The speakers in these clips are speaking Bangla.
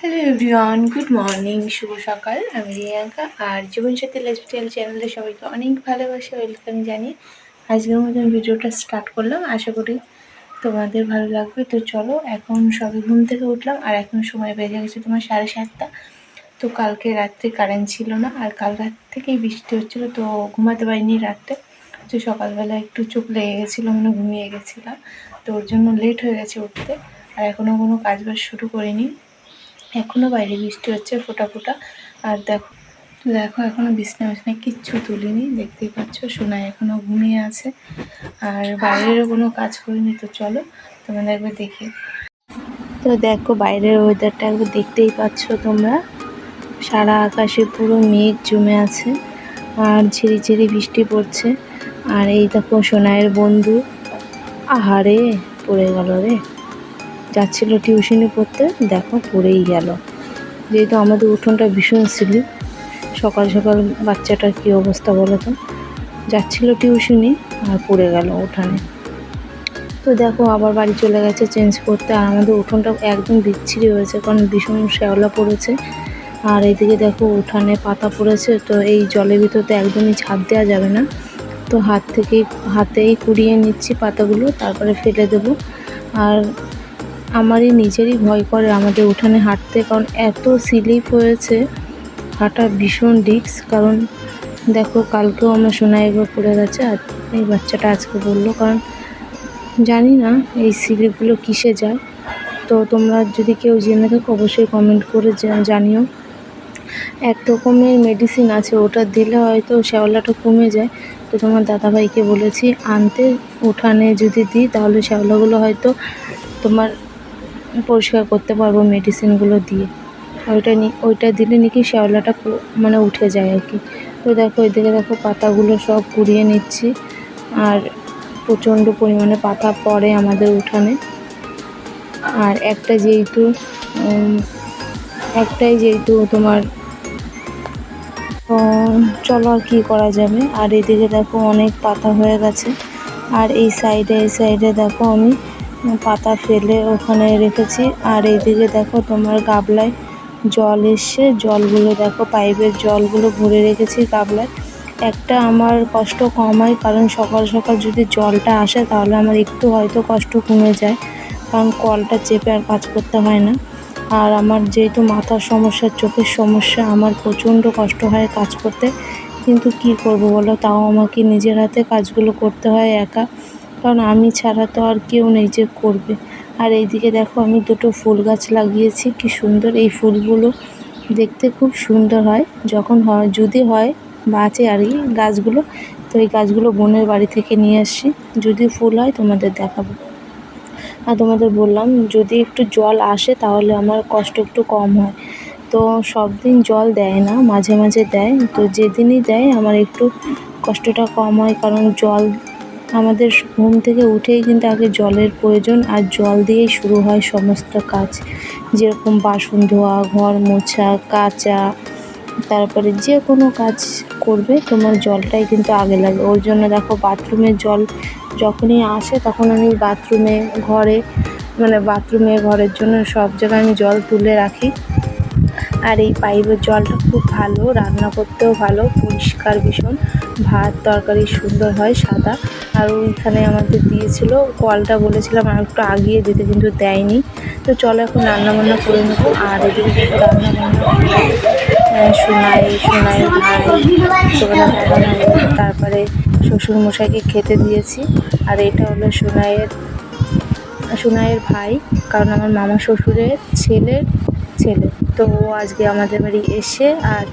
হ্যালো এভরিওয়ান, গুড মর্নিং, শুভ সকাল। আমি রিয়াঙ্কা আর জীবনসাথী লাইফস্টাইল চ্যানেলে সবাইকে অনেক ভালোবাসা ওয়েলকাম জানিয়ে আজকের মতন ভিডিওটা স্টার্ট করলাম। আশা করি তোমাদের ভালো লাগবে। তো চলো, এখন সবে ঘুম থেকে উঠলাম আর এখন সময় বেজে গেছে তোমার 7:30। তো কালকে রাত্রে কারেন্ট ছিল না আর কাল রাত থেকেই বৃষ্টি হচ্ছিলো, তো ঘুমাতে পারিনি রাত্রে। তো সকালবেলা একটু চোখ লেগে গেছিলো, মানে ঘুমিয়ে গেছিলাম, তো ওর জন্য লেট হয়ে গেছে উঠতে। আর এখনও কোনো কাজবাজ শুরু করিনি, এখনও বাইরে বৃষ্টি হচ্ছে ফোঁটা ফোঁটা। আর দেখো দেখো এখনও বিছনা কিচ্ছু তুলিনি, দেখতেই পাচ্ছ। সোনা এখনও ঘুমিয়ে আছে আর বাইরেরও কোনো কাজ করিনি। তো চলো তোমাদের একবার দেখি। তো দেখো বাইরের ওয়েদারটা একবার দেখতেই পাচ্ছ তোমরা, সারা আকাশে পুরো মেঘ জমে আছে আর ঝিরিঝিরি বৃষ্টি পড়ছে। আর এই দেখো সোনাইয়ের বন্ধু, আহারে পড়ে গেল রে, যাচ্ছিল টিউশনি পড়তে, দেখো পড়েই গেল। যেহেতু আমাদের উঠোনটা ভীষণ স্লিপ, সকাল সকাল বাচ্চাটার কী অবস্থা বলো তো, যাচ্ছিল টিউশনি আর পড়ে গেল উঠানে। তো দেখো আবার বাড়ি চলে গেছে চেঞ্জ করতে। আর আমাদের উঠোনটা একদম বিচ্ছিরি হয়েছে, কারণ ভীষণ শ্যাওলা পড়েছে। আর এইদিকে দেখো উঠানে পাতা পড়েছে, তো এই জলের ভিতরতে একদমই ঝাঁপ দেওয়া যাবে না। তো হাতেই কুড়িয়ে নিচ্ছি পাতাগুলো, তারপরে ফেলে দেবো। আর আমারই নিজেরই ভয় করে আমাদের উঠানে হাঁটতে, কারণ এত স্লিপ হয়েছে, হাঁটা ভীষণ রিস্ক। কারণ দেখো কালকেও আমার সোনা একবার পড়ে গেছে আর এই বাচ্চাটা আজকে বললো, কারণ জানি না এই স্লিপগুলো কিসে যায়। তো তোমরা যদি কেউ জেনে থাকো অবশ্যই কমেন্ট করে জানিও। এক রকমের মেডিসিন আছে, ওটা দিলে হয়তো শ্যাওলাটা কমে যায়। তো তোমার দাদাভাইকে বলেছি আনতে, উঠানে যদি দিই তাহলে শ্যাওলাগুলো হয়তো তোমার পরিষ্কার করতে পারবো মেডিসিনগুলো দিয়ে। ওইটা দিলে নাকি শ্যাওলাটা মানে উঠে যায় আর কি। তো দেখো এদিকে দেখো পাতাগুলো সব কুড়িয়ে নিচ্ছি। আর প্রচণ্ড পরিমাণে পাতা পড়ে আমাদের উঠানে। আর একটাই যেহেতু তোমার চলো আর কী করা যাবে। আর এদিকে দেখো অনেক পাতা হয়ে গেছে। আর এই সাইডে দেখো আমি পাতা ফেলে ওখানে রেখেছি। আর এইদিকে দেখো তোমার গাবলায় জল এসছে, জলগুলো দেখো পাইপের জলগুলো ভরে রেখেছি গাবলায়। একটা আমার কষ্ট কম হয়, কারণ সকাল সকাল যদি জলটা আসে তাহলে আমার একটু হয়তো কষ্ট কমে যায়, কারণ কলটা চেপে আর কাজ করতে হয় না। আর আমার যেহেতু মাথার সমস্যা, চোখের সমস্যা, আমার প্রচণ্ড কষ্ট হয় কাজ করতে। কিন্তু কি করব বলো, তাও আমাকে নিজের হাতে কাজগুলো করতে হয় একা, কারণ আমি ছাড়া তো আর কেউ নেই যে করবে। আর এইদিকে দেখো আমি দুটো ফুল গাছ লাগিয়েছি, কি সুন্দর এই ফুলগুলো দেখতে, খুব সুন্দর হয় যখন হয়, যদি হয় বাঁচে আর কি গাছগুলো। তো এই গাছগুলো বোনের বাড়ি থেকে নিয়ে আসছি, যদি ফুল হয় তোমাদের দেখাবো। আর তোমাদের বললাম যদি একটু জল আসে তাহলে আমার কষ্ট একটু কম হয়। তো সব দিন জল দেয় না, মাঝে মাঝে দেয়, তো যেদিনই দেয় আমার একটু কষ্টটা কম হয়। কারণ জল আমাদের ঘুম থেকে উঠেই কিন্তু আগে জলের প্রয়োজন, আর জল দিয়েই শুরু হয় সমস্ত কাজ, যেরকম বাসন ধোয়া, ঘর মোছা, কাচা, তারপরে যে কোনো কাজ করবে তোমার জলটাই কিন্তু আগে লাগে। ওর জন্য দেখো বাথরুমের জল যখনই আসে তখন আমি ঘরের জন্য সব জায়গায় আমি জল তুলে রাখি। আর এই পাইপের জলটা খুব ভালো, রান্না করতেও ভালো, পরিষ্কার ভীষণ, ভাত তরকারি সুন্দর হয় সাদা। আর ওইখানে আমাদের দিয়েছিল, কলটা বলেছিলাম আর একটু আগিয়ে দিতে, কিন্তু দেয়নি। তো চলো এখন রান্নাবান্না করে নেবো। আর এদিকে রান্নাবান্না সোনাইয়ের ভাই, তোমাদের দাদা ভাই, তারপরে শ্বশুরমশাইকে খেতে দিয়েছি। আর এটা হলো সোনাইয়ের ভাই, কারণ আমার মামা শ্বশুরের ছেলের ছেলে। তো ও আজকে আমাদের বাড়ি এসে, আর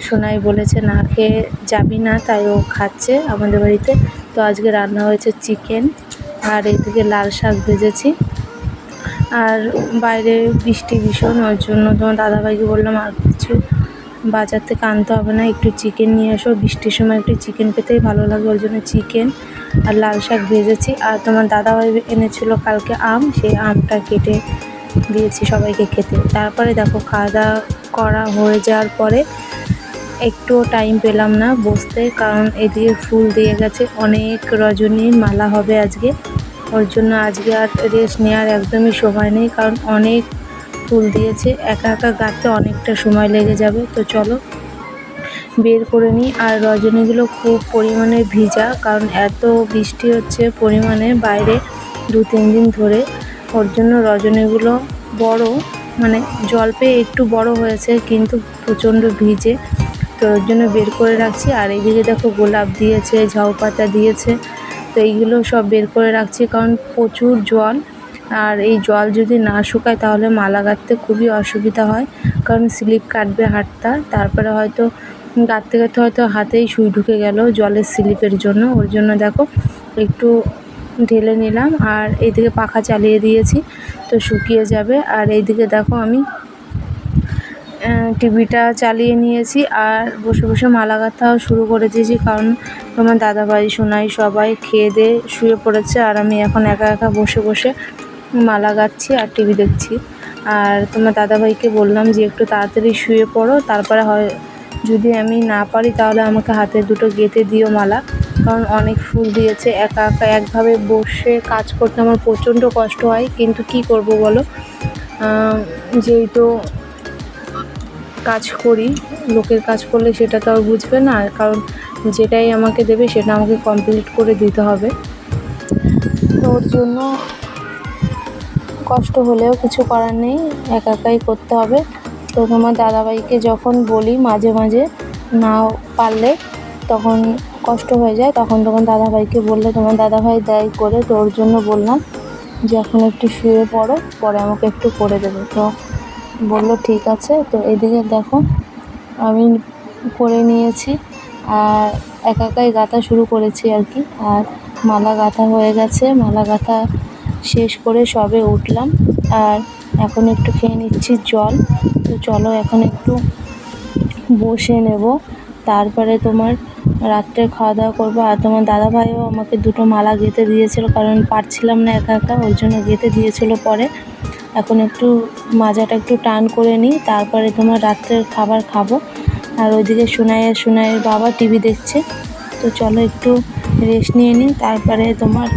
সোনাই বলেছে না খেয়ে যাবি না, তাই ও খাচ্ছে আমাদের বাড়িতে। তো আজকে রান্না হয়েছে চিকেন, আর এদিকে লাল শাক ভেজেছি। আর বাইরে বৃষ্টি ভীষণ, ওর জন্য তোমার দাদাভাইকে বললাম আর কিছু বাজার থেকে আনতে হবে না, একটু চিকেন নিয়ে এসো, বৃষ্টির সময় একটু চিকেন খেতেই ভালো লাগে, ওর জন্য চিকেন আর লাল শাক ভেজেছি। আর তোমার দাদাভাই এনেছিল কালকে আম, সেই আমটা কেটে দিয়েছি সবাইকে খেতে। তারপরে দেখো খাওয়া দাওয়া করা হয়ে যাওয়ার পরে একটুও টাইম পেলাম না বসতে, কারণ এদিকে ফুল দিয়ে গেছে, অনেক রজনীর মালা হবে আজকে। ওর জন্য আজকে আর রেস্ট নেওয়ার একদমই সময় নেই, কারণ অনেক ফুল দিয়েছে, একা একা গাঁথতে অনেকটা সময় লেগে যাবে। তো চলো বের করে নিই। আর রজনীগুলো খুব পরিমাণে ভিজা, কারণ এত বৃষ্টি হচ্ছে পরিমাণে বাইরে 2-3 দিন ধরে, ওর জন্য রজনীগুলো বড়, মানে জল পেয়ে একটু বড় হয়েছে কিন্তু প্রচণ্ড ভিজে, তো ওর জন্য বের করে রাখছি। আর এইদিকে দেখো গোলাপ দিয়েছে, ঝাউ পাতা দিয়েছে, তো এইগুলো সব বের করে রাখছি, কারণ প্রচুর জল। আর এই জল যদি না শুকায় তাহলে মালা গাঁথতে খুবই অসুবিধা হয়, কারণ স্লিপ কাটবে হাতটা, তারপরে হয়তো গাঁথতে গাঁথতে হয়তো হাতেই সুই ঢুকে গেল জলের স্লিপের জন্য। ওর জন্য দেখো একটু ঢেলে নিলাম, আর এইদিকে পাখা চালিয়ে দিয়েছি, তো শুকিয়ে যাবে। আর এইদিকে দেখো আমি টিভিটা চালিয়ে নিয়েছি আর বসে বসে মালা গাঁথাও শুরু করে দিয়েছি, কারণ তোমার দাদাভাই সোনাই সবাই খেয়ে দিয়ে শুয়ে পড়েছে, আর আমি এখন একা একা বসে বসে মালা গাঁথছি আর টিভি দেখছি। আর তোমার দাদাভাইকে বললাম যে একটু তাড়াতাড়ি শুয়ে পড়ো, তারপরে হয় যদি আমি না পারি তাহলে আমাকে হাতে দুটো গেঁথে দিও মালা, কারণ অনেক ফুল দিয়েছে। একা একা একভাবে বসে কাজ করতে আমার প্রচণ্ড কষ্ট হয়, কিন্তু কি করব বলো, যেহেতু কাজ করি, লোকের কাজ করলে সেটা তো আর বুঝবে না, কারণ যেটাই আমাকে দেবে সেটা আমাকে কমপ্লিট করে দিতে হবে, তো ওর জন্য কষ্ট হলেও কিছু করার নেই, একা একাই করতে হবে। তো তোমার দাদাভাইকে যখন বলি মাঝে মাঝে না পারলে, তখন কষ্ট হয়ে যায়, তখন তোমার দাদাভাইকে বললে তোমার দাদাভাই দেয় করে, তো ওর জন্য বললাম যে এখন একটু শুয়ে পড়ো, পরে আমাকে একটু করে দেবে। তো বললো ঠিক আছে। তো এদিকে দেখো আমি করে নিয়েছি আর একা একাই গাঁথা শুরু করেছি আর কি। আর মালা গাঁথা হয়ে গেছে, মালা গাঁথা শেষ করে সবে উঠলাম, আর এখন একটু খেয়ে নিচ্ছি জল। তো চলো এখন একটু বসে নেব, তারপরে তোমার রাত্রে খাওয়া দাওয়া করবো। আর তোমার দাদাভাইও আমাকে দুটো মালা গেঁথে দিয়েছিল, কারণ পারছিলাম না একা একা, ওই জন্য গেঁথে দিয়েছিল। পরে এখন একটু মাজাটা একটু টান করে নিই, তারপরে তোমার রাত্রের খাবার খাবো। আর ওইদিকে সোনাইয়ের বাবা টিভি দেখছে, তো চলো একটু রেস্ট নিয়ে নিই, তারপরে তোমার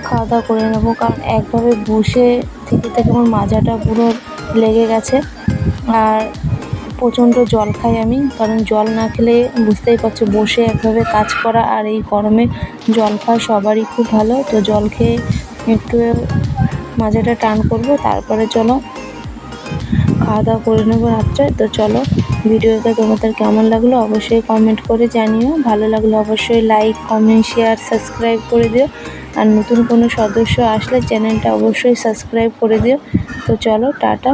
খাওয়া দাওয়া করে নেবো, কারণ একভাবে বসে থেকে থেকে আমার মাজাটা পুরো লেগে গেছে। আর প্রচণ্ড জল খাই আমি, কারণ জল না খেলে বুঝতেই পারছো বসে একভাবে কাজ করা আর এই গরমে জল খাওয়া সবারই খুব ভালো। তো জল খেয়ে একটু মাজাটা টান করব, তারপরে চলো খাওয়া দাওয়া করে নেবো রাত্রে। তো চলো ভিডিওটা তোমাদের কেমন লাগলো অবশ্যই কমেন্ট করে জানিও, ভালো লাগলে অবশ্যই লাইক কমেন্ট শেয়ার সাবস্ক্রাইব করে দিও, আর নতুন কোনো সদস্য আসলে চ্যানেলটা অবশ্যই সাবস্ক্রাইব করে দিও। তো চলো টাটা,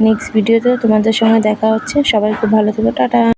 নেক্সট ভিডিওতে তোমাদের সঙ্গে দেখা হচ্ছে, সবাই খুব ভালো থেকো, টাটা।